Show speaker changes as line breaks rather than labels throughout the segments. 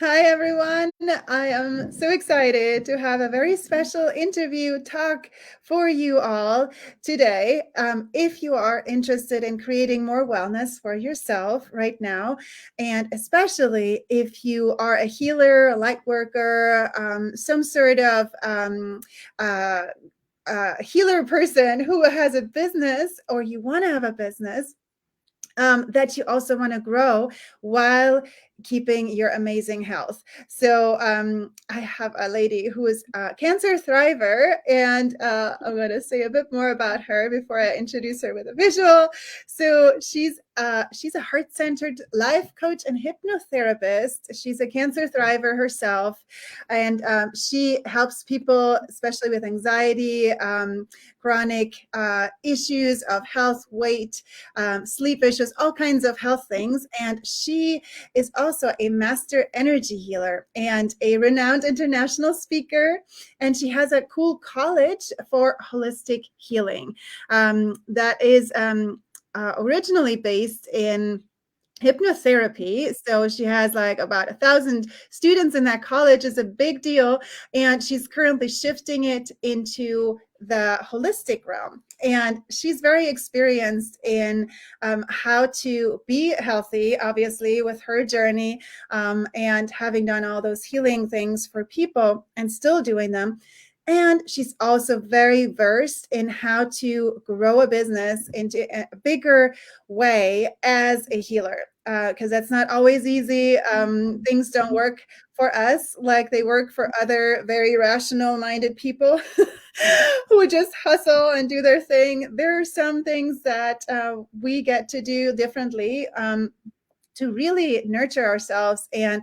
Hi, everyone. I am so excited to have a very special interview talk for you all today. If you are interested in creating more wellness for yourself right now, and especially if you are a healer, a light worker, some sort of uh, healer person who has a business, or you want to have a business that you also want to grow while keeping your amazing health. So I have a lady who is a cancer thriver, and I'm going to say a bit more about her before I introduce her with a visual. So she's a heart-centered life coach and hypnotherapist. She's a cancer thriver herself, and she helps people, especially with anxiety, chronic issues of health, weight, sleep issues, all kinds of health things. And she is also a master energy healer and a renowned international speaker. And she has a cool college for holistic healing that is originally based in hypnotherapy. So she has like about 1,000 students in that college. Is a big deal, and she's currently shifting it into the holistic realm, and she's very experienced in how to be healthy, obviously with her journey, and having done all those healing things for people and still doing them. And she's also very versed in how to grow a business into a bigger way as a healer, because that's not always easy. Things don't work for us like they work for other very rational minded people who just hustle and do their thing. There are some things that we get to do differently, to really nurture ourselves and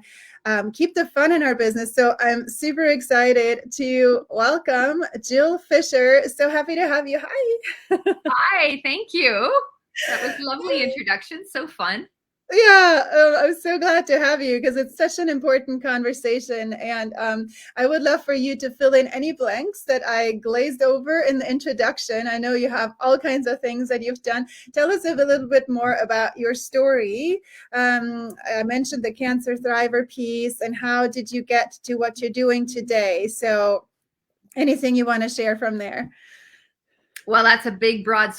keep the fun in our business. So I'm super excited to welcome Jill Fisher. So happy to have you. Hi.
Hi, thank you. That was a lovely introduction. So fun.
Yeah, I'm so glad to have you because it's such an important conversation. And I would love for you to fill in any blanks that I glazed over in the introduction. I know you have all kinds of things that you've done. Tell us a little bit more about your story. I mentioned the Cancer Thriver piece, and how did you get to what you're doing today? So, anything you want to share from there?
Well, that's a big, broad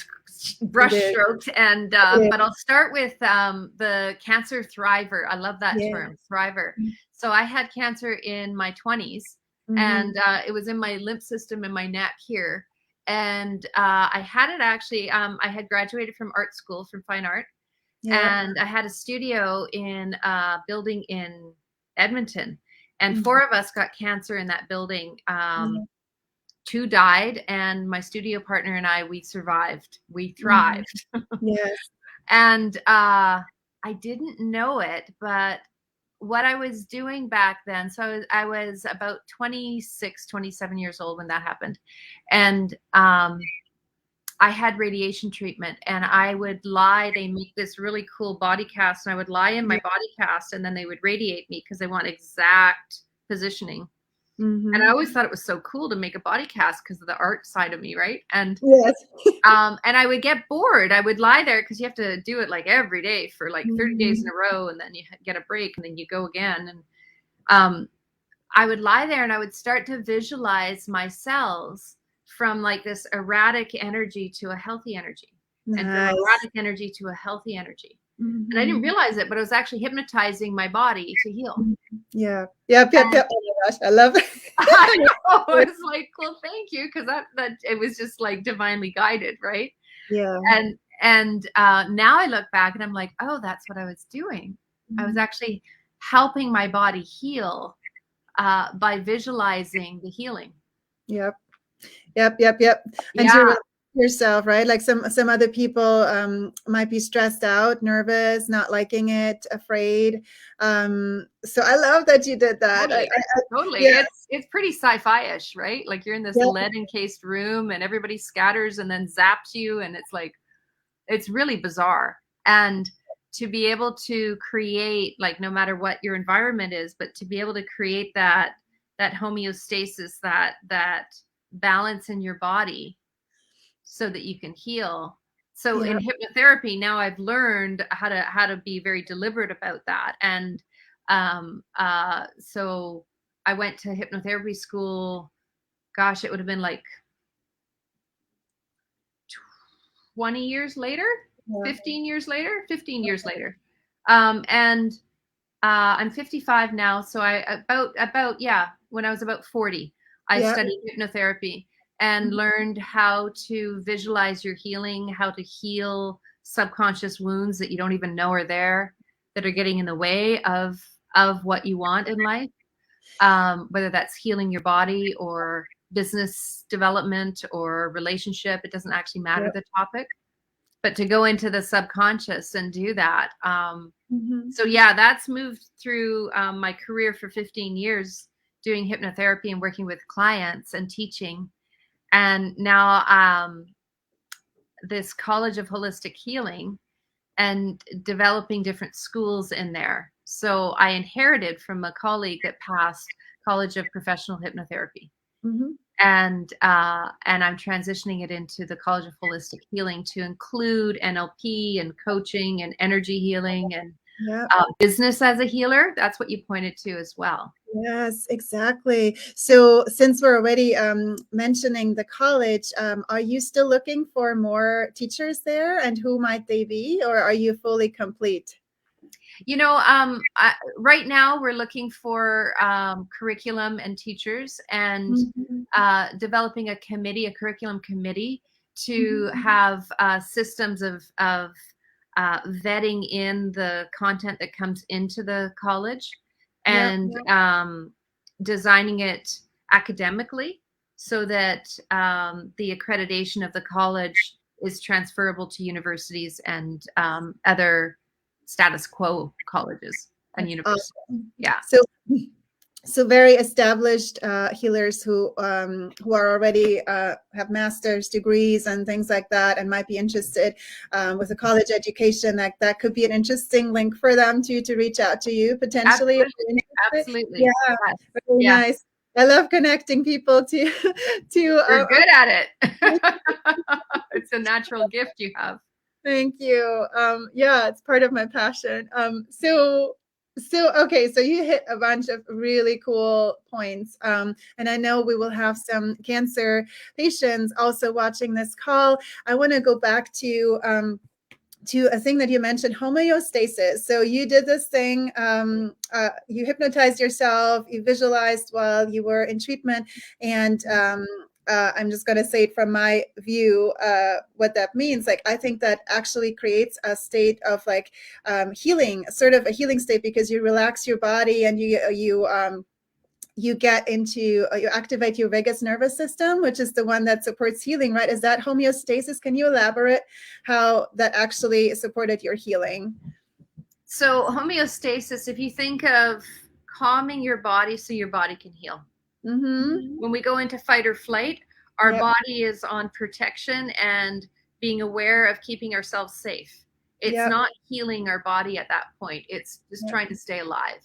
It
brush
is.
strokes, and
It
but I'll start with the cancer thriver. I love that
is.
term, thriver. So I had cancer in my 20s,
Mm-hmm.
and it was in my lymph system in my neck here, and I had it actually. I had graduated from art school, from fine art,
Yep.
and I had a studio in a building in Edmonton, and
Mm-hmm.
four of us got cancer in that building.
Yeah.
Two died, and my studio partner and I, we survived. We
Mm-hmm.
thrived.
Yes.
And I didn't know it, but what I was doing back then, so I was about 26, 27 years old when that happened. And I had radiation treatment, and I would lie. They make this really cool body cast, and I would lie in my
Yeah.
body cast, and then they would radiate me because they want exact positioning. And I
Mm-hmm.
always thought it was so cool to make a body cast because of the art side of me, right?
Yes.
And I would get bored. I would lie there because you have to do it like every day for like 30 days in
Mhm.
a row, and then you get a break, and then you go again. And um, I would lie there, and I would start to visualize my cells from like this erratic energy to a healthy energy, and from
Nice.
erratic energy to a healthy energy. And I didn't
Mhm.
realize it, but I was actually hypnotizing my body to heal.
Mhm. Yeah. Yep, yep,
And
yep. Oh my gosh, I love it.
I know, it's like, well, thank you, because that it was just like divinely guided, right?
Yeah.
And now I look back and I'm like, oh, that's what I was doing. I was
Mhm.
actually helping my body heal by visualizing the healing.
Yep. Yep, yep, yep. And to
Yeah,
relax yourself, right? Like some other people might be stressed out, nervous, not liking it, afraid. So I love that you did that.
totally. Totally.
Yeah,
It's pretty sci-fi-ish, right? Like you're in this
yeah,
lead encased room and everybody scatters and then zaps you, and it's like it's really bizarre. And to be able to create, like, no matter what your environment is, but to be able to create that homeostasis, that balance in your body so that you can heal. So
yeah.
in hypnotherapy now I've learned how to be very deliberate about that. And So I went to hypnotherapy school. Gosh, it would have been like 20 years later,
Yeah.
15 years later, 15 years later. And I'm 55 now, so yeah, when I was about 40, I
Yeah.
studied hypnotherapy and learned how to visualize your healing, how to heal subconscious wounds that you don't even know are there, that are getting in the way of what you want in life. Whether that's healing your body or business development or relationship, it doesn't actually matter
Yeah.
the topic, but to go into the subconscious and do that.
Mhm.
So yeah, that's moved through my career for 15 years doing hypnotherapy and working with clients and teaching. And now this College of Holistic Healing and developing different schools in there. So I inherited from a colleague that passed College of Professional Hypnotherapy.
Mhm.
And I'm transitioning it into the College of Holistic Healing to include NLP and coaching and energy healing and
Yeah.
business as a healer. That's what you pointed to as well.
Yes, exactly. So since we're already mentioning the college, are you still looking for more teachers there, and who might they be, or are you fully complete?
Right now we're looking for curriculum and teachers and
Mhm.
developing a curriculum committee
Mhm.
to have systems of vetting in the content that comes into the college
Yep.
and designing it academically so that the accreditation of the college is transferable to universities and other status quo colleges and
That's
universities.
awesome.
Yeah.
So very established healers who are already have master's degrees and things like that, and might be interested with a college education. That could be an interesting link for them to reach out to you potentially if
Absolutely.
you're interested.
Absolutely.
Yeah,
Yes.
very
Yeah.
nice. I love connecting people to to.
You're good at it. It's a natural gift you have.
Thank you. Yeah, it's part of my passion. So okay, so you hit a bunch of really cool points. And I know we will have some cancer patients also watching this call. I want to go back to a thing that you mentioned, homeostasis. So you did this thing, you hypnotized yourself, you visualized while you were in treatment, and I'm just going to say it from my view, what that means. Like, I think that actually creates a state of like healing, sort of a healing state, because you relax your body and you get into you activate your vagus nervous system, which is the one that supports healing, right? Is that homeostasis? Can you elaborate how that actually supported your healing?
So, homeostasis, if you think of calming your body so your body can heal.
Mm-hmm.
When we go into fight or flight, our
Yep.
body is on protection and being aware of keeping ourselves safe. It's
Yep.
not healing our body at that point, it's just
Yep.
trying to stay alive.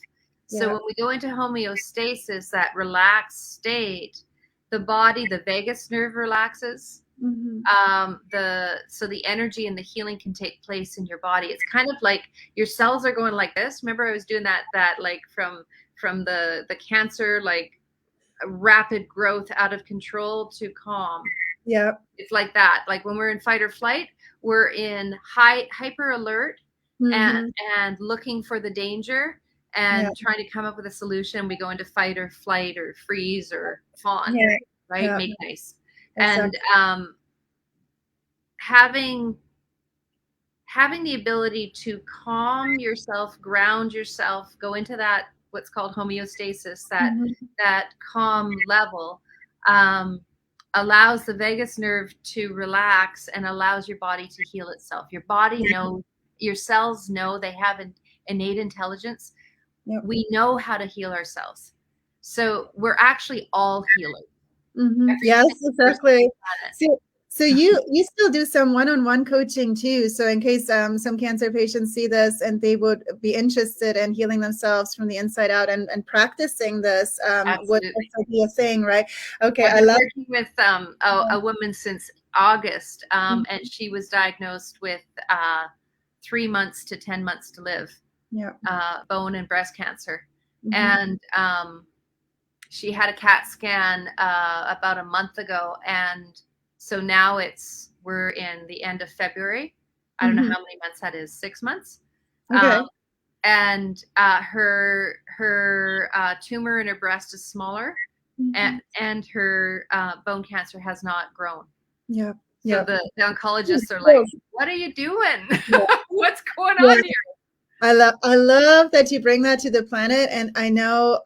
So, when
Yep.
we go into homeostasis, that relaxed state, the body, the vagus nerve relaxes.
Mm-hmm.
The energy and the healing can take place in your body. It's kind of like your cells are going like this. Remember, I was doing that like from the cancer, like rapid growth out of control to calm.
Yep.
It's like that. Like when we're in fight or flight, we're in hyper alert and
Mm-hmm.
and looking for the danger
Yep.
and trying to come up with a solution. We go into fight or flight or freeze or fawn,
Yeah.
right?
Yeah.
Make nice. And
Exactly.
having the ability to calm yourself, ground yourself, go into that what's called homeostasis,
Mm-hmm.
that calm level, um, allows the vagus nerve to relax and allows your body to heal itself. Your body knows, your cells know, they have an innate intelligence.
Yep.
We know how to heal ourselves. So we're actually all healers.
Mm-hmm.
Every
Yes,
single person on
exactly.
the planet.
So you still do some one-on-one coaching too. So in case some cancer patients see this and they would be interested in healing themselves from the inside out and practicing this, would
Absolutely.
also be a thing, right? Okay,
I've
I
been
love.
working with a woman since August, and she was diagnosed with 3 months to 10 months to live.
Yeah.
bone and breast cancer.
Mm-hmm.
And she had a CAT scan about a month ago. And so now we're in the end of February. I don't know
Mm-hmm.
how many months that is, 6 months. Um,
Okay.
and her tumor in her breast is smaller,
Mm-hmm.
and her bone cancer has not grown.
Yeah.
So
Yeah.
the oncologists are like,
Oh,
"What are you doing?
yeah.
What's going
Yeah.
on here?"
I love that you bring that to the planet, and I know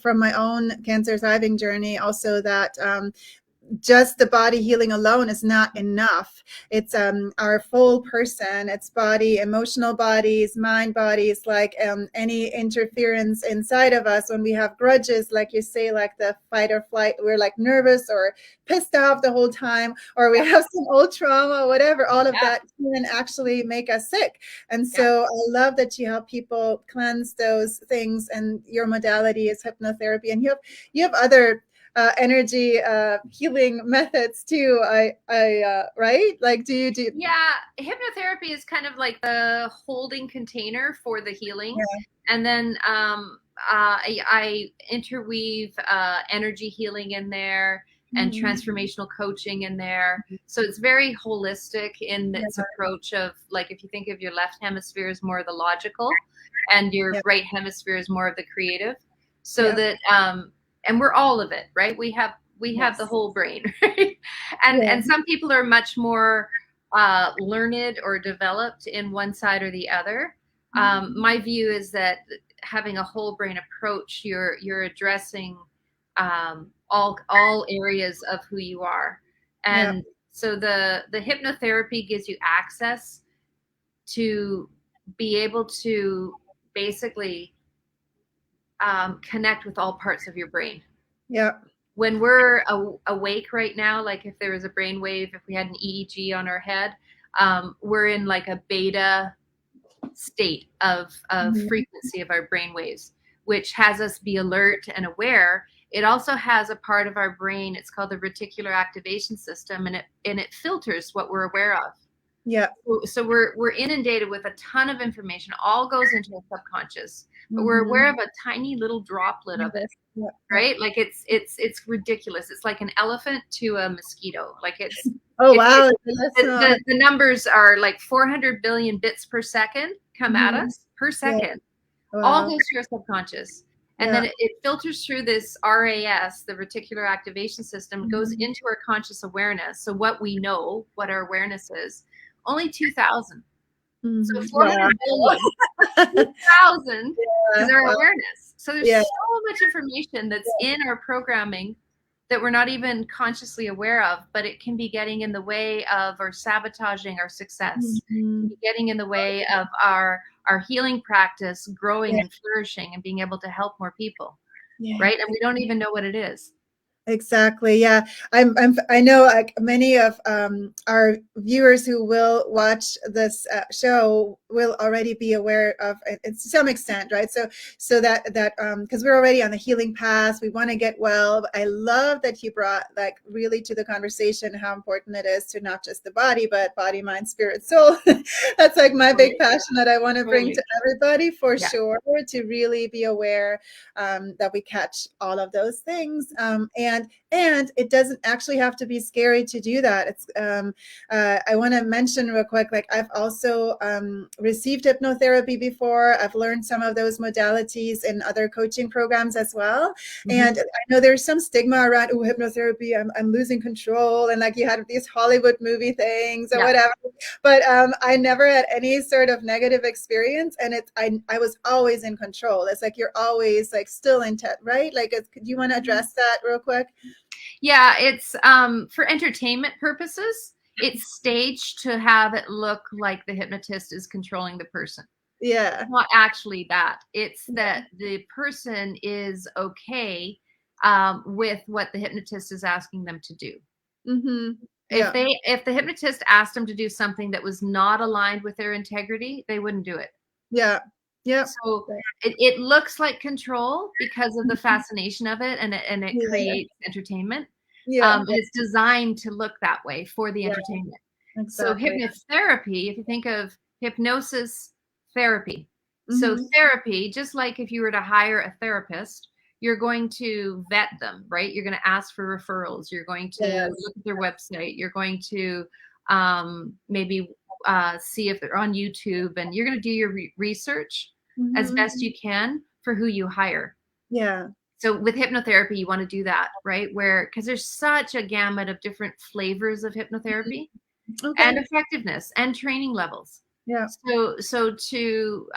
from my own cancer surviving journey also that just the body healing alone is not enough. It's our full person. It's body, emotional bodies, mind bodies, like any interference inside of us when we have grudges, like you say, like the fight or flight, we're like nervous or pissed off the whole time, or we have some old trauma, whatever, all of
Yeah,
that can actually make us sick. And
yeah.
so I love that you help people cleanse those things, and your modality is hypnotherapy, and you have other energy healing methods too. Right? Like, do you do?
Yeah, hypnotherapy is kind of like the holding container for the healing.
Yeah.
And then I interweave energy healing in there and
Mhm.
transformational coaching in there. So it's very holistic in
Yeah.
its approach of, like, if you think of your left hemisphere as more of the logical and your
Yeah.
right hemisphere is more of the creative. So
Yeah.
that and we're all of it, right? We have the
Yes.
whole brain, right? And
Yeah.
some people are much more learned or developed in one side or the other. My view is that having a whole brain approach, you're addressing all areas of who you are,
Yeah.
and so the hypnotherapy gives you access to be able to basically connect with all parts of your brain.
Yeah.
When we're awake right now, like if there was a brain wave, if we had an EEG on our head, we're in like a beta state of
Mhm.
frequency of our brain waves, which has us be alert and aware. It also has a part of our brain, it's called the reticular activation system, and it filters what we're aware of.
Yeah.
So we're inundated with a ton of information, all goes into our subconscious, but we're
Mhm.
aware of a tiny little droplet of it,
Yes. Yeah. Yeah.
right? Like it's ridiculous. It's like an elephant to a mosquito. Like
Oh
it
wow. That's not.
the numbers are like 400 billion bits per second come at
Mhm.
us per
Yeah.
second. All
Wow.
goes to your subconscious. And then
Yeah.
it filters through this RAS, the reticular activation system, goes
Mhm.
into our conscious awareness. So what we know, what our awareness is, only 2,000. So
Mhm. Wow.
400 billion 2,000 is
Yeah.
our
Wow.
awareness. So there's
Yeah.
so much information that's in our programming that we're not even consciously aware of, but it can be getting in the way of or sabotaging our success. It can
Mhm.
be getting in the way of our healing practice growing
Yeah.
and flourishing and being able to help more people,
Yeah.
right? And we don't even know what it is.
Exactly. Yeah. I know like many of our viewers who will watch this show will already be aware of it to some extent, right? So that because we're already on the healing path, we want to get well. I love that you brought like really to the conversation how important it is to not just the body, but body, mind, spirit, soul. That's like my big
Totally.
passion that I want to bring
Totally.
to everybody for
Yeah.
sure, to really be aware that we catch all of those things. And it doesn't actually have to be scary to do that. It's I want to mention real quick, like I've also received hypnotherapy before. I've learned some of those modalities in other coaching programs as well.
Mm-hmm.
And I know there's some stigma around, oh, hypnotherapy, I'm losing control. And like you had these Hollywood movie things or
Yeah.
whatever. But I never had any sort of negative experience. And I was always in control. It's like you're always like still in touch, right? Like, do you want to address that real quick?
Yeah, it's for entertainment purposes. It's staged to have it look like the hypnotist is controlling the person.
Yeah.
Not actually that. It's that the person is okay with what the hypnotist is asking them to do.
Mm-hmm.
If
Yeah.
the hypnotist asked them to do something that was not aligned with their integrity, they wouldn't do it.
Yeah. Yep.
So it looks like control because of the
Mhm.
fascination of it, and it
Yeah.
creates entertainment.
Yeah.
And it's designed to look that way for the
Yeah.
entertainment. So
Exactly.
hypnotherapy, if you think of hypnosis therapy, So
Mm-hmm.
therapy, just like if you were to hire a therapist, you're going to vet them, right? You're going to ask for referrals. You're going to
Yes.
look at their website. You're going to maybe see if they're on YouTube, and you're going to do your research as
Mm-hmm.
best you can for who you hire.
Yeah.
So with hypnotherapy, you want to do that, right? Where, because there's such a gamut of different flavors of hypnotherapy
Okay.
and effectiveness and training levels.
Yeah.
So to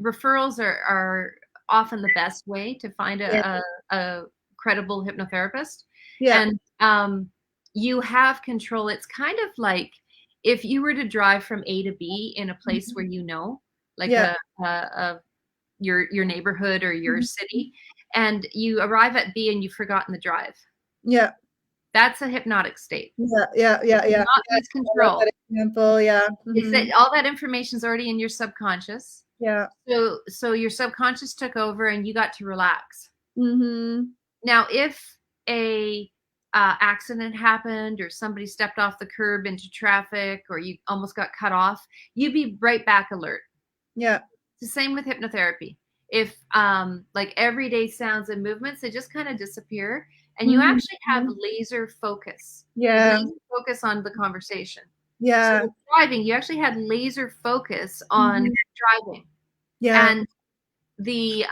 referrals are often the best way to find
Yeah.
a credible hypnotherapist,
Yeah.
and you have control. It's kind of like if you were to drive from A to B in a place
Mhm.
where you know, like
Yeah.
a your neighborhood or your
Mhm.
city, and you arrive at B and you've forgotten the drive.
Yeah.
That's a hypnotic state.
Yeah. Yeah.
You
Yeah. Yeah.
cannot
Yeah.
lose
I love
control.
that example. Yeah.
It's
Hmm.
that all that information is already in your subconscious.
Yeah.
So your subconscious took over and you got to relax.
Hmm.
Now, if a accident happened or somebody stepped off the curb into traffic or you almost got cut off, you'd be right back alert.
Yeah.
It's the same with hypnotherapy. If like everyday sounds and movements, they just kind of disappear, and you
Hmm.
actually have laser focus. You have
Yeah.
laser focus on the conversation. So
Yeah.
with driving, you actually had laser focus on
Hmm.
driving.
Yeah.
And the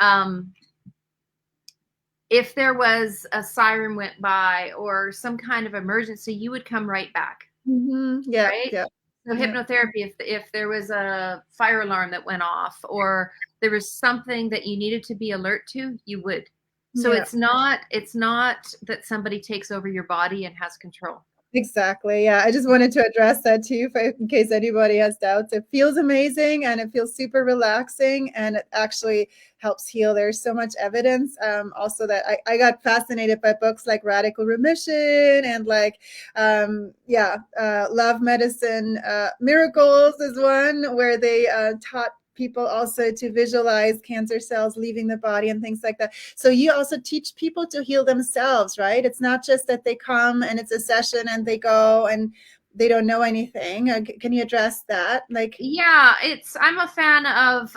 if there was a siren went by or some kind of emergency, you would come right back,
Hmm. Yeah.
right?
Yeah.
So
Yeah.
hypnotherapy, if there was a fire alarm that went off or there was something that you needed to be alert to, you would. So
Yeah.
it's not that somebody takes over your body and has control.
Exactly. Yeah. I just wanted to address that too, in case anybody has doubts. It feels amazing and it feels super relaxing and it actually helps heal. There's so much evidence. Also, that I got fascinated by books like Radical Remission and like, Love Medicine. Miracles is one where they taught people also to visualize cancer cells leaving the body and things like that. So you also teach people to heal themselves, right? It's not just that they come and it's a session and they go and they don't know anything. Can you address that? Like,
Yeah, I'm a fan of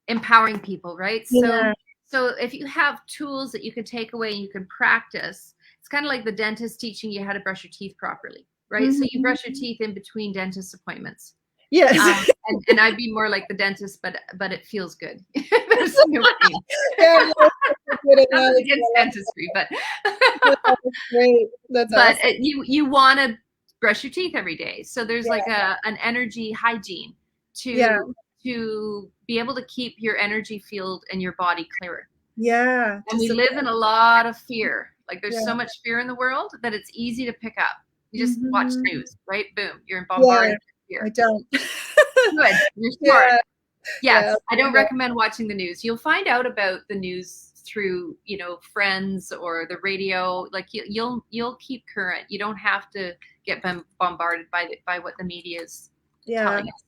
empowering people, right?
yeah.
So if you have tools that you can take away and you can practice, it's kind of like the dentist teaching you how to brush your teeth properly, right? So you
Mhm.
brush your teeth in between dentist appointments.
Yes.
And I'd be more like the dentist, but it feels good. There's no pain.
Yeah, no, that's a good
Nothing
analogy.
against dentistry, but
Yeah, that's great. That's
but
awesome.
you want to brush your teeth every day. So there's like
Yeah.
an energy hygiene
Yeah.
to be able to keep your energy field and your body clearer.
Yeah.
And
To
we live
support.
in a lot of fear. Like there's so
Yeah.
much fear in the world that it's easy to pick up. You just watch
Hmm.
news, right? Boom, you're
Yeah.
bombarded with
I
fear.
don't.
Good, you're smart.
Yeah. Yeah.
Yes, I don't
Yeah.
recommend watching the news. You'll find out about the news through, friends or the radio. Like you'll keep current. You don't have to get bombarded by what the media is
Yeah.
telling us.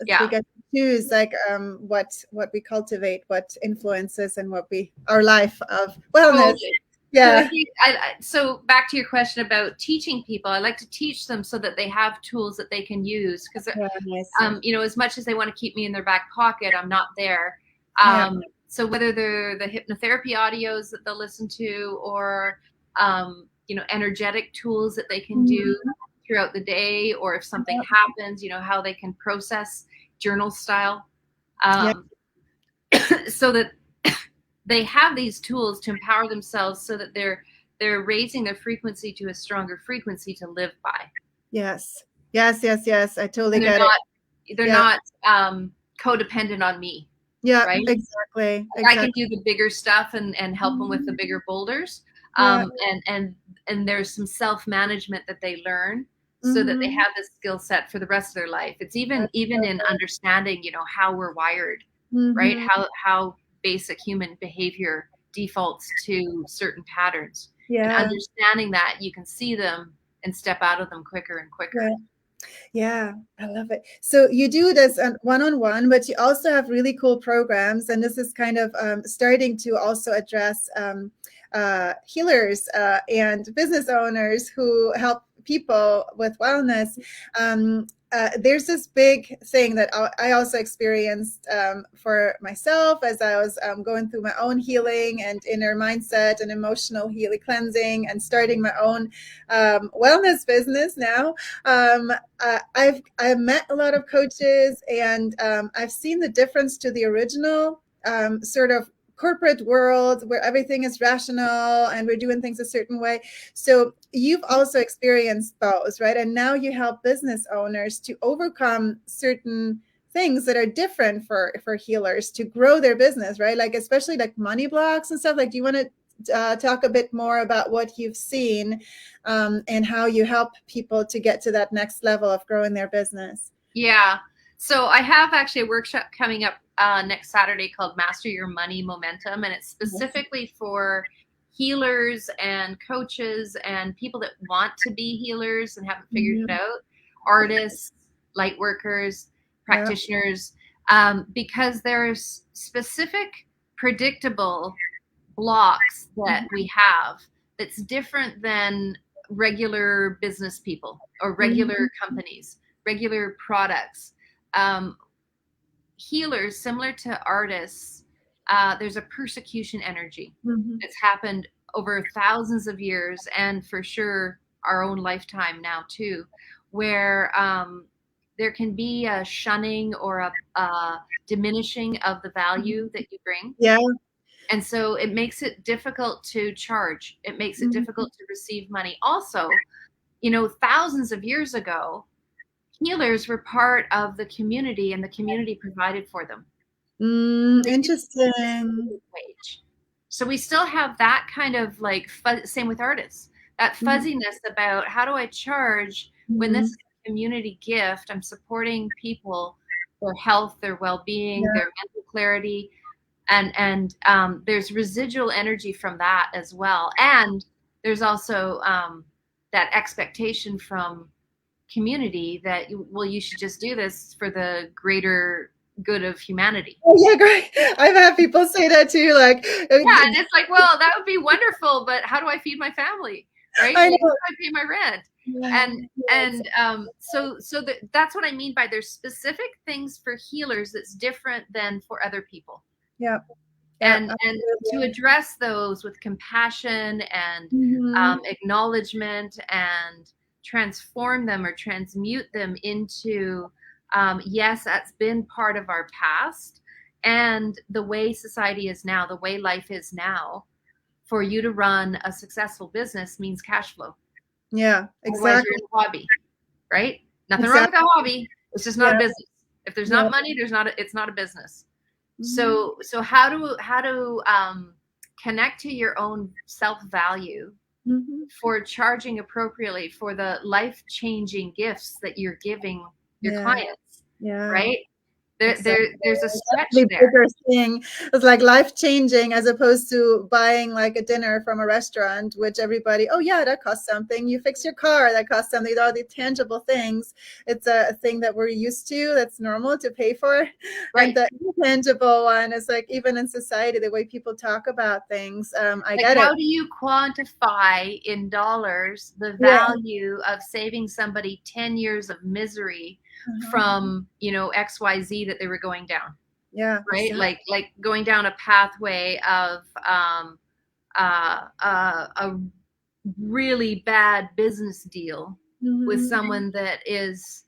We
Yeah.
get to choose like what we cultivate, what influences and what we our life of wellness.
Totally. So
Yeah.
so back to your question about teaching people, I like to teach them so that they have tools that they can use because
Yeah. Nice.
as much as they want to keep me in their back pocket, I'm not there.
Yeah.
So whether they're the hypnotherapy audios that they'll listen to or, energetic tools that they can do
Mhm.
throughout the day, or if something happens, how they can process journal style,
Yeah.
um, so that they have these tools to empower themselves so that they're raising their frequency to a stronger frequency to live by.
Yes. Yes. Yes. Yes. I totally
And
get it.
they're
Yeah.
not codependent on me,
Yeah.
right?
Exactly.
I can
Exactly.
do the bigger stuff and help them with the
Mhm.
bigger boulders.
Yeah.
And there's some self-management that they learn so that they
Hmm.
have this skill set for the rest of their life. It's even
That's
even in
perfect.
understanding, how we're wired, right?
Hmm.
How basic human behavior defaults to certain patterns. And
Yeah.
understanding that, you can see them and step out of them quicker and quicker.
Yeah. Yeah, I love it. So you do this one-on-one, but you also have really cool programs, and this is kind of starting to also address healers and business owners who help people with wellness, there's this big thing that I also experienced for myself as I was going through my own healing and inner mindset and emotional healing, cleansing, and starting my own wellness business now. I've met a lot of coaches, and I've seen the difference to the original sort of corporate world where everything is rational and we're doing things a certain way. So you've also experienced those, right? And now you help business owners to overcome certain things that are different for healers to grow their business, right? Like especially like money blocks and stuff. Like, do you want to talk a bit more about what you've seen and how you help people to get to that next level of growing their business?
Yeah. So I have actually a workshop coming up next Saturday called Master Your Money Momentum, and it's specifically for healers and coaches and people that want to be healers and haven't figured it out, artists, light workers, practitioners, because there's specific predictable blocks that we have that's different than regular business people or regular companies, regular products. Healers, similar to artists, there's a persecution energy that's happened over thousands of years, and for sure our own lifetime now too, where there can be a shunning or a diminishing of the value that you bring.
Yeah.
And so it makes it difficult to charge. It makes it difficult to receive money. Also, thousands of years ago, healers were part of the community, and the community provided for them.
Interesting.
Wage. So we still have that kind of like same with artists, that fuzziness about how do I charge when this is a community gift? I'm supporting people, their health, their well-being, their mental clarity, and there's residual energy from that as well. And there's also that expectation from community that you should just do this for the greater good of humanity.
Oh yeah, great. I've had people say that too. Like,
yeah, and it's like, well, that would be wonderful, but how do I feed my family, right?
I know.
How do I pay my rent? So that's what I mean by there's specific things for healers that's different than for other people.
Yeah.
And to address those with compassion and acknowledgement and transform them or transmute them into yes, that's been part of our past, and the way society is now, the way life is now, for you to run a successful business means cash flow.
Yeah, exactly.
Otherwise you're in a hobby, right? Nothing wrong with a hobby. It's just not a business. If there's not money, it's not a business. So how to connect to your own self-value for charging appropriately for the life-changing gifts that you're giving your clients, right? There's a stretch there.
Bigger thing. It's like life-changing as opposed to buying like a dinner from a restaurant, which everybody, oh yeah, that costs something. You fix your car, that costs something. All the tangible things. It's a thing that we're used to. That's normal to pay for. Right. And the intangible one is like, even in society, the way people talk about things. I get it.
How do you quantify in dollars the value of saving somebody 10 years of misery from XYZ that they were going down?
Yeah.
Right. Exactly. Like going down a pathway of a really bad business deal with someone that is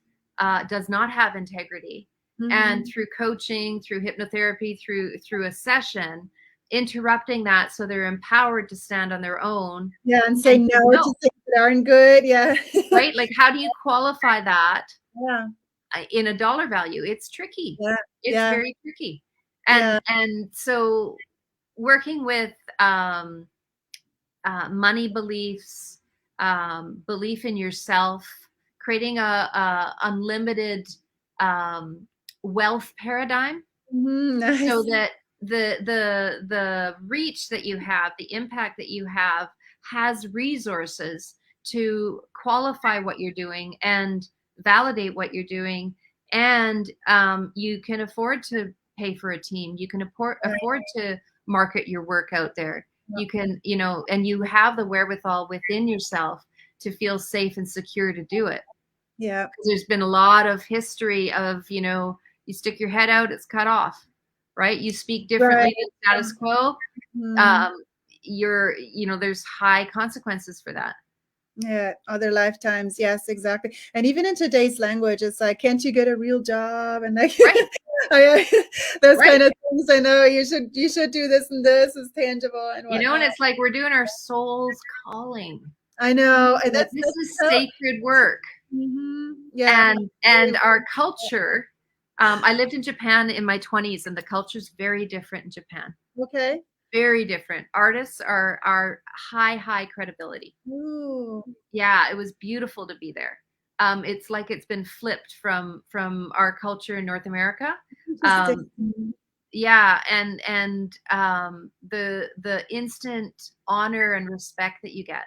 does not have integrity, and through coaching, through hypnotherapy, through a session, interrupting that so they're empowered to stand on their own.
Yeah, and say no to things that aren't good. Yeah.
Right. Like, how do you qualify that?
Yeah.
In a dollar value? It's tricky.
Yeah.
It's very tricky. And so working with money beliefs, belief in yourself, creating a unlimited wealth paradigm,
nice.
so that the reach that you have, the impact that you have, has resources to qualify what you're doing and validate what you're doing, and you can afford to pay for a team. You can afford to market your work out there. You can, and you have the wherewithal within yourself to feel safe and secure to do it.
Yeah.
Because there's been a lot of history of, you stick your head out, it's cut off, right? You speak
Right.
differently than status quo.
Mhm.
Um, there's high consequences for that.
Yeah, other lifetimes. Yes, exactly. And even in today's language, it's like, can't you get a real job? And like,
Right,
those
right.
kind of things. I know you should do this, and this is tangible and
And
whatnot.
it's like we're doing our soul's calling.
I know, and
Like,
that's
this is
so.
sacred work.
Yeah.
And our culture, I lived in Japan in my 20s, and the culture's very different in Japan.
Okay.
Very different. Artists are high credibility.
Ooh.
Yeah, it was beautiful to be there. It's like it's been flipped from our culture in North America.
Interesting.
Um, yeah, and the instant honor and respect that you get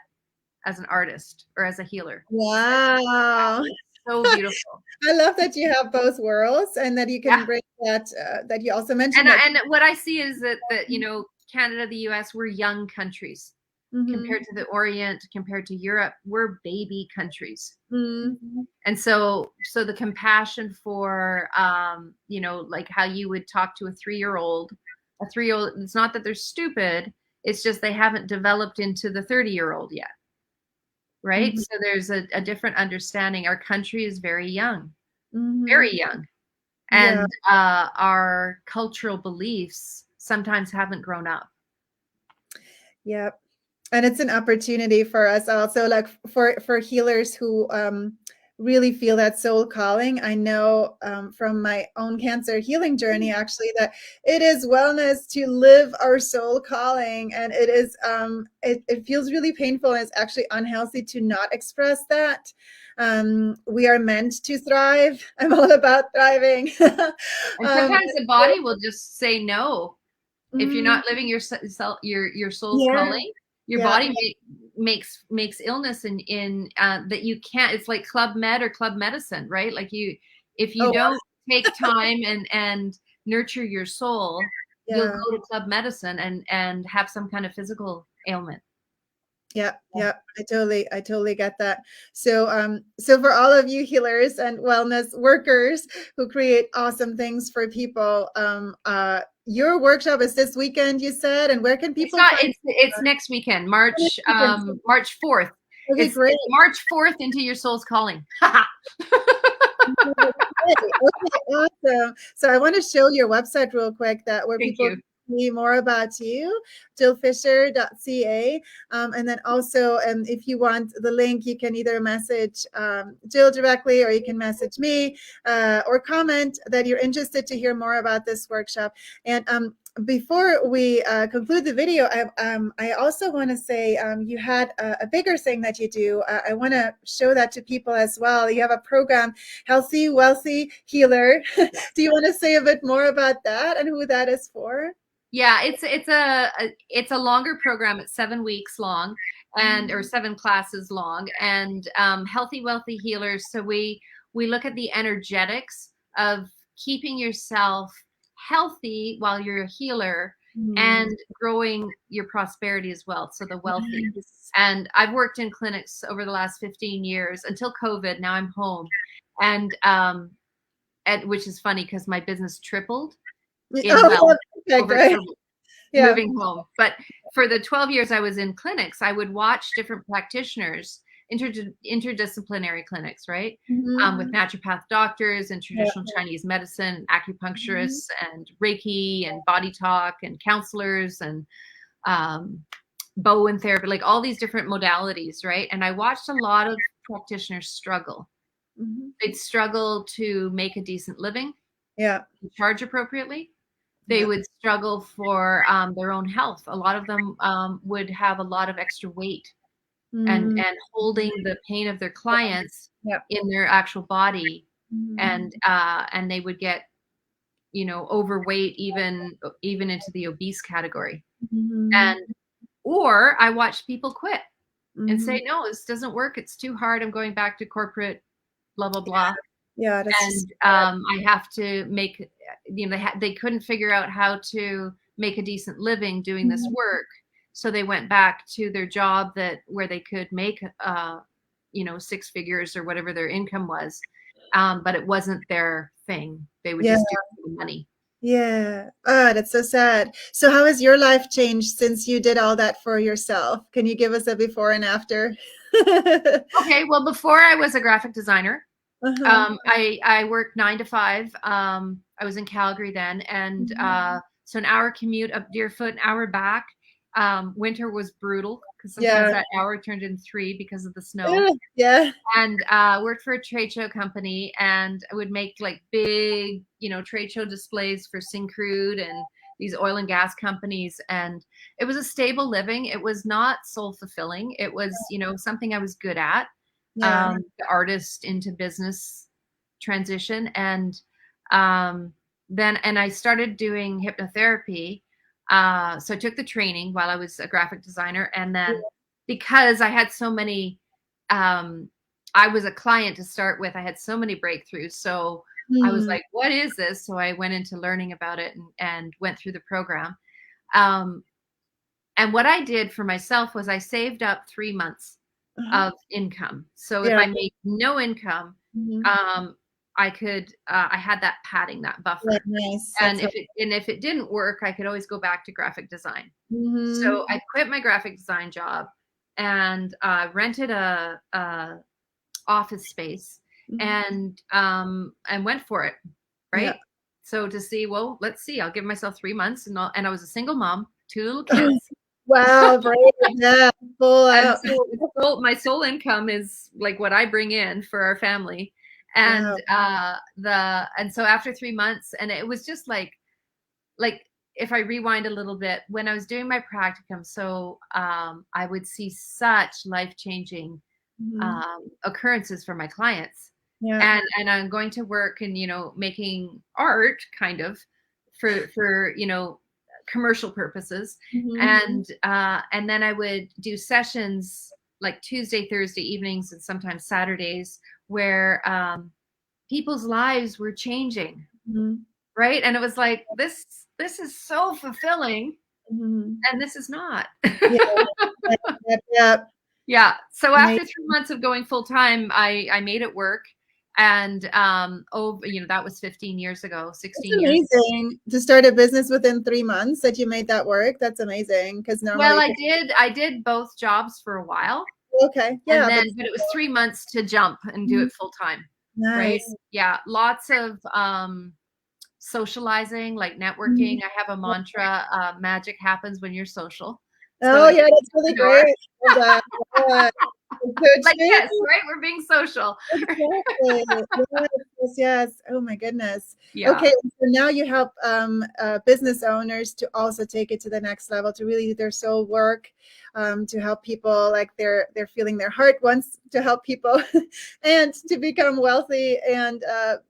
as an artist or as a healer.
Wow.
So beautiful.
I love that you have both worlds and that you can
Yeah.
bring that you also mentioned
And
that.
and what I see is that Canada, the US, we're young countries
Mhm.
compared to the Orient, compared to Europe, we're baby countries.
Mhm.
And so the compassion for like how you would talk to a 3-year-old, it's not that they're stupid, it's just they haven't developed into the 30-year-old yet. Right?
Mhm.
So there's a different understanding. Our country is very young,
Mhm.
very young.
Yeah.
And our cultural beliefs sometimes haven't grown up.
Yep. And it's an opportunity for us also, like for healers who really feel that soul calling. I know from my own cancer healing journey, actually, that it is wellness to live our soul calling, and it is it feels really painful, and it's actually unhealthy to not express that. We are meant to thrive. I'm all about thriving.
And
um,
sometimes the body will just say no. If you're
mm,
not living your soul's
yeah,
calling, your
yeah.
body makes illness in that you can't. It's like Club Med or Club Medicine, right? Like if you
Oh,
don't take time and nurture your soul, you'll
yeah.
go to Club Medicine and have some kind of physical ailment.
Yeah, yeah, I totally get that. So for all of you healers and wellness workers who create awesome things for people, your workshop is this weekend, you said, and where can
It's
people
not.
find
It's next weekend,
this weekend?
March 4th.
Okay, great.
It's March 4th into your soul's calling.
Okay, awesome. So I want to show your website real quick that where
Thank
people
you.
can see more about you, jillfisher.ca. And then also, if you want the link, you can either message Jill directly, or you can message me, or comment that you're interested to hear more about this workshop. And before we conclude the video, I also want to say you had a bigger thing that you do. I want to show that to people as well. You have a program, Healthy, Wealthy Healer. Do you want to say a bit more about that and who that is for?
Yeah, it's a longer program. It's 7 weeks long, and or 7 classes long, and healthy, wealthy healers. So we look at the energetics of keeping yourself healthy while you're a healer
Mm.
and growing your prosperity as well. So the wealthy.
Yes.
And I've worked in clinics over the last 15 years until COVID. Now I'm home, and which is funny because my business tripled in
Oh,
wealth
perfect,
over
right?
COVID,
Yeah.
moving home. But for the 12 years I was in clinics, I would watch different practitioners, interdisciplinary clinics, right? With
Mhm.
naturopath doctors and
Yeah.
traditional Chinese medicine,
Mhm.
acupuncturists, and Reiki, and body talk, and counselors, and um, Bowen therapy, like all these different modalities, right? And I watched a lot of practitioners struggle.
Mhm.
They'd struggle to make a decent living,
Yeah.
charge appropriately. They
Yeah.
would struggle for their own health. A lot of them would have a lot of extra weight
Mm.
and holding the pain of their clients
Yeah.
in their actual body,
Mhm.
and they would get overweight, even into the obese category.
Mhm.
And or I watched people quit and say,
Mhm.
no, this doesn't work, it's too hard, I'm going back to corporate, blah blah blah.
Yeah, that's just
And I have to make, they couldn't figure out how to make a decent living doing this
Mhm.
work, so they went back to their job where they could make six figures or whatever their income was. But it wasn't their thing. They would
Yeah.
just do it for the money.
Yeah. Oh, that's so sad. So how has your life changed since you did all that for yourself? Can you give us a before and after?
Okay, well, before I was a graphic designer,
Uh-huh.
I worked 9 to 5. I was in Calgary then, and so an hour commute up Deerfoot, an hour back. Winter was brutal because sometimes
Yeah.
that hour turned into 3 because of the snow.
Yeah.
And worked for a trade show company, and I would make like big, trade show displays for Syncrude and these oil and gas companies. And it was a stable living. It was not soul fulfilling. It was, something I was good at.
Yeah.
The artist into business transition. And then I started doing hypnotherapy. So I took the training while I was a graphic designer. And then because I had so many, I was a client to start with, I had so many breakthroughs. So I was
Hmm.
like, what is this? So I went into learning about it and went through the program. Um, and what I did for myself was I saved up 3 months
Uh-huh.
of income. So if
Yeah.
I made no income,
Mhm.
um, I had that padding, that
Yeah,
buffer.
nice.
And
That's
if it didn't work, I could always go back to graphic design.
Mhm.
So I quit my graphic design job and rented a office space
Mhm.
and went for it,
Yeah.
right? So to see, well, let's see, I'll give myself 3 months, and I was a single mom, 2 little kids.
Wow, brave. Yeah, full
And
out.
so my sole income is like what I bring in for our family.
Wow.
And so after 3 months, and it was just like if I rewind a little bit, when I was doing my practicum, so I would see such life-changing
Mhm.
occurrences for my clients.
Yeah.
And I'm going to work and making art kind of for commercial purposes.
Mhm.
And then I would do sessions like Tuesday, Thursday evenings, and sometimes Saturdays, where people's lives were changing,
Mhm.
right? And it was like, this is so fulfilling,
Mhm.
and this is not.
Yeah. Yep, yep, yep.
Yeah. So after
Amazing.
3 months of going full time, I made it work. And that was 15 years ago,
That's
16 years.
amazing to start a business within 3 months that you made that work. That's amazing because
Well,
normally people.
I did both jobs for a while,
Okay.
and
Yeah, but
but it was 3 months to jump and do
Mhm.
it full time. Right.
Nice.
Yeah. Lots of socializing, like networking.
Mhm.
I have a mantra, magic happens when you're social. So
Oh,
if
yeah,
you
that's
open
really
the door,
great. Love that. Yeah. It's
like
so
this,
true.
right? We're being social.
Exactly. Yes, yes, yes. Oh my goodness.
Yeah.
Okay, so now you help business owners to also take it to the next level, to really do their soul work, to help people like they're feeling their heart wants to help people, and to become wealthy and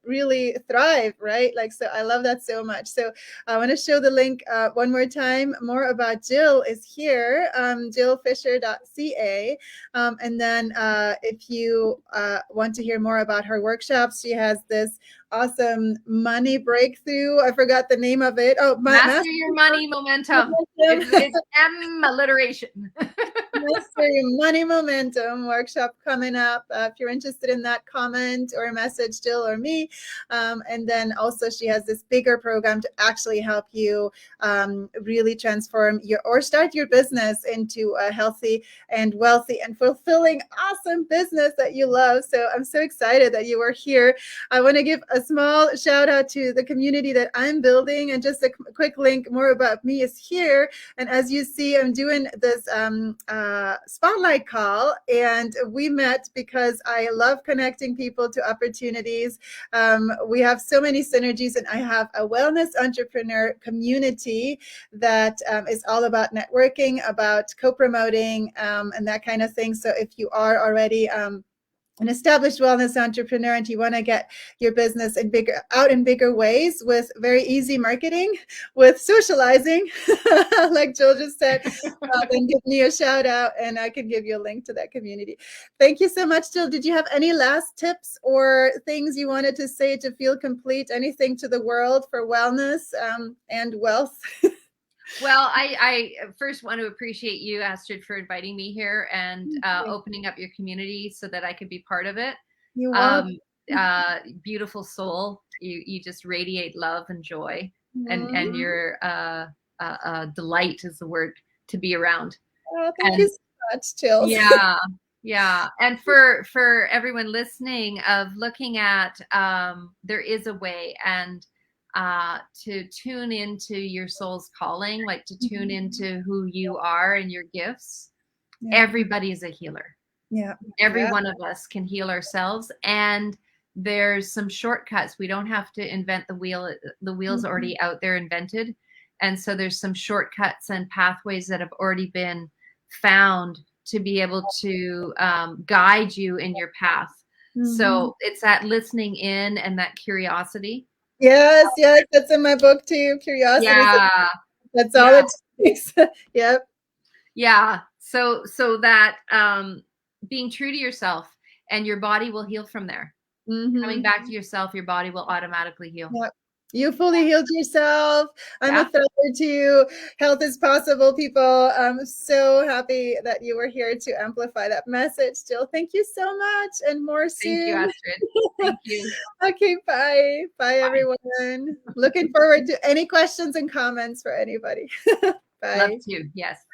really thrive, right? Like so, I love that so much. So I want to show the link one more time. More about Jill is here, jillfisher.ca. And then if you want to hear more about her workshops, she has this awesome money breakthrough. I forgot the name of it. Oh,
Master
Master
your money momentum.
Momentum.
It's M alliteration.
Master Your Money Momentum workshop coming up. If you're interested in that, comment or message Jill or me. And then also she has this bigger program to actually help you really transform your or start your business into a healthy and wealthy and fulfilling, awesome business that you love. So I'm so excited that you were here. I want to give a small shout out to the community that I'm building, and just a quick link more about me is here. And as you see, I'm doing this spotlight call, and we met because I love connecting people to opportunities. We have so many synergies, and I have a wellness entrepreneur community that is all about networking, about co-promoting, and that kind of thing. So if you are already an established wellness entrepreneur and you want to get your business in bigger ways with very easy marketing, with socializing, like Jill just said, then give me a shout out and I can give you a link to that community. Thank you so much, Jill. Did you have any last tips or things you wanted to say to feel complete? Anything to the world for wellness and wealth?
Well, I first want to appreciate you, Astrid, for inviting me here and opening up your community so that I could be part of it.
You're welcome.
Um, Beautiful soul. You just radiate love and joy, and
Mhm.
your delight is the word to be around.
Oh, thank you
And
so much, Chills.
yeah, yeah. And for everyone listening, of looking at there is a way, and to tune into your soul's calling, like to tune into who you are and your gifts.
Yeah,
Everybody is a healer.
yeah,
Every
yeah.
one of us can heal ourselves, and there's some shortcuts. We don't have to invent the wheel. The wheel's
Mhm.
already out there, invented. And so there's some shortcuts and pathways that have already been found to be able to guide you in your path.
Mhm.
So it's that listening in and that curiosity.
Yes, yes, that's in my book too. Curiosity.
Yeah,
That's all
yeah,
it takes. Yep.
yeah. So that being true to yourself, and your body will heal from there. Coming
Hmm.
back to yourself, your body will automatically heal.
Yep. You fully healed yourself. I'm a
Yeah.
thriller to health is possible, people. I'm so happy that you were here to amplify that message. Jill, thank you so much, and more
Thank you,
soon.
Astrid. Thank you.
Okay, bye. Bye,
Bye.
everyone. Looking forward to any questions and comments for anybody.
Love
Bye.
to. Yes.